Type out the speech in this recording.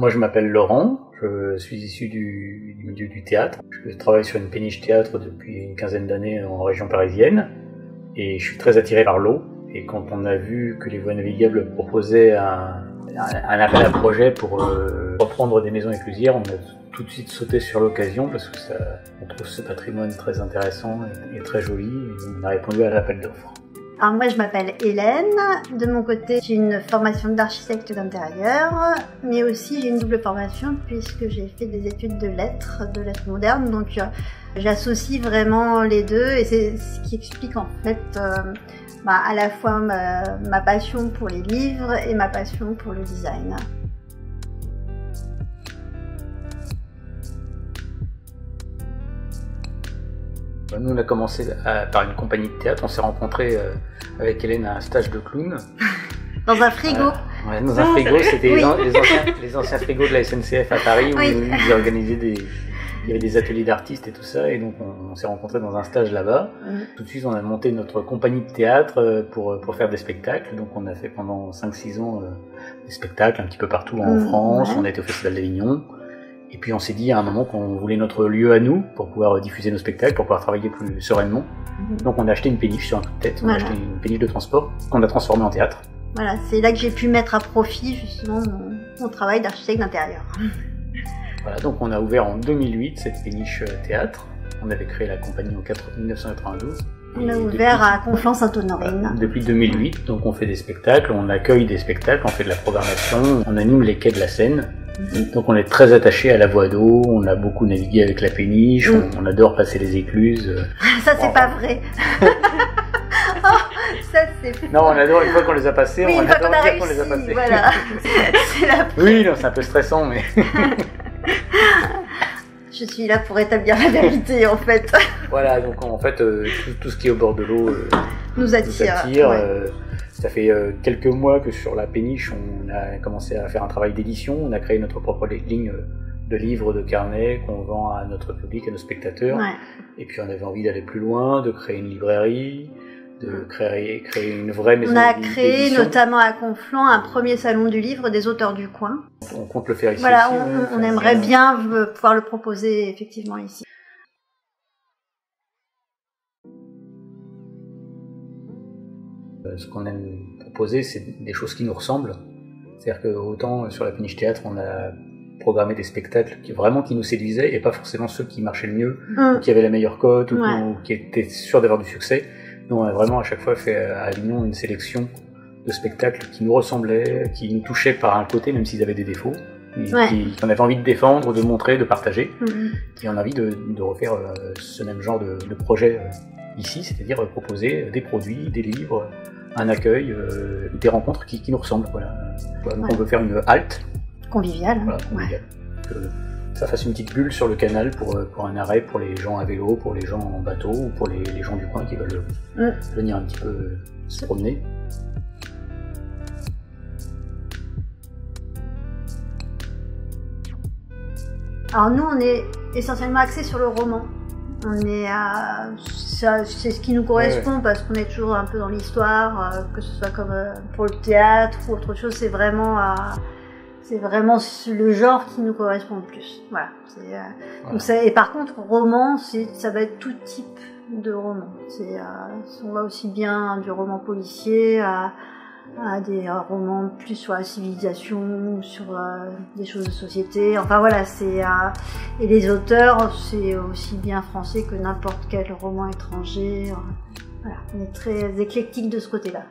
Moi, je m'appelle Laurent, je suis issu du milieu du théâtre. Je travaille sur une péniche théâtre depuis une quinzaine d'années en région parisienne et je suis très attiré par l'eau. Et quand on a vu que les Voies Navigables proposaient un appel à projet pour reprendre des maisons éclusières, on a tout de suite sauté sur l'occasion parce que on trouve ce patrimoine très intéressant et très joli et on a répondu à l'appel d'offres. Alors moi je m'appelle Hélène, de mon côté j'ai une formation d'architecte d'intérieur, mais aussi j'ai une double formation puisque j'ai fait des études de lettres modernes, donc j'associe vraiment les deux et c'est ce qui explique en fait à la fois ma passion pour les livres et ma passion pour le design. Nous, on a commencé par une compagnie de théâtre. On s'est rencontrés avec Hélène à un stage de clown. Dans un frigo. Ouais, dans un frigo. C'était les anciens frigos de la SNCF à Paris où ils organisaient il y avait des ateliers d'artistes et tout ça. Et donc, on s'est rencontrés dans un stage là-bas. Tout de suite, on a monté notre compagnie de théâtre pour faire des spectacles. Donc, on a fait pendant 5-6 ans des spectacles un petit peu partout en France. On a été au Festival d'Avignon. Et puis on s'est dit à un moment qu'on voulait notre lieu à nous pour pouvoir diffuser nos spectacles, pour pouvoir travailler plus sereinement. Donc on a acheté une péniche sur un coup de tête, on a acheté une péniche de transport qu'on a transformée en théâtre. Voilà, c'est là que j'ai pu mettre à profit justement mon travail d'architecte d'intérieur. Voilà, donc on a ouvert en 2008 cette péniche théâtre. On avait créé la compagnie en 1992. On a ouvert à Conflans-Sainte-Honorine. Depuis 2008, donc on fait des spectacles, on accueille des spectacles, on fait de la programmation, on anime les quais de la Seine. Donc on est très attaché à la voie d'eau, on a beaucoup navigué avec la péniche, on adore passer les écluses. Ça c'est pas vrai. Non, on adore une fois qu'on les a passés, on adore dire qu'on les a passés. Voilà. Oui, c'est un peu stressant, mais... Je suis là pour établir la vérité en fait. Voilà, donc en fait tout ce qui est au bord de l'eau nous attire. Ça fait quelques mois que sur la péniche on a commencé à faire un travail d'édition, on a créé notre propre ligne de livres, de carnets qu'on vend à notre public, à nos spectateurs. Et puis on avait envie d'aller plus loin, de créer une librairie, de créer une vraie maison d'édition. On a créé notamment à Conflans un premier salon du livre des auteurs du coin. On compte le faire ici voilà, aussi. On aimerait bien pouvoir le proposer effectivement ici. Ce qu'on aime proposer, c'est des choses qui nous ressemblent. C'est-à-dire que autant sur la péniche théâtre, on a programmé des spectacles qui nous séduisaient et pas forcément ceux qui marchaient le mieux, ou qui avaient la meilleure cote, ou qui étaient sûrs d'avoir du succès. Nous, on a vraiment à chaque fois fait à Avignon une sélection de spectacles qui nous ressemblaient, qui nous touchaient par un côté, même s'ils avaient des défauts, qu'on avait envie de défendre, de montrer, de partager. Et on a envie de refaire ce même genre de projet ici, c'est-à-dire proposer des produits, des livres, un accueil, des rencontres qui nous ressemblent. Voilà. Donc on veut faire une halte. Conviviale. Voilà, conviviale. Que ça fasse une petite bulle sur le canal pour un arrêt pour les gens à vélo, pour les gens en bateau ou pour les gens du coin qui veulent venir un petit peu se promener. Alors nous, on est essentiellement axé sur le roman. C'est ce qui nous correspond parce qu'on est toujours un peu dans l'histoire, que ce soit comme pour le théâtre ou autre chose. C'est vraiment le genre qui nous correspond le plus. Voilà. Et par contre, roman, ça va être tout type de roman. On va aussi bien du roman policier à des romans plus sur la civilisation, sur des choses de société. Enfin voilà, et les auteurs, c'est aussi bien français que n'importe quel roman étranger. Voilà, on est très éclectique de ce côté-là.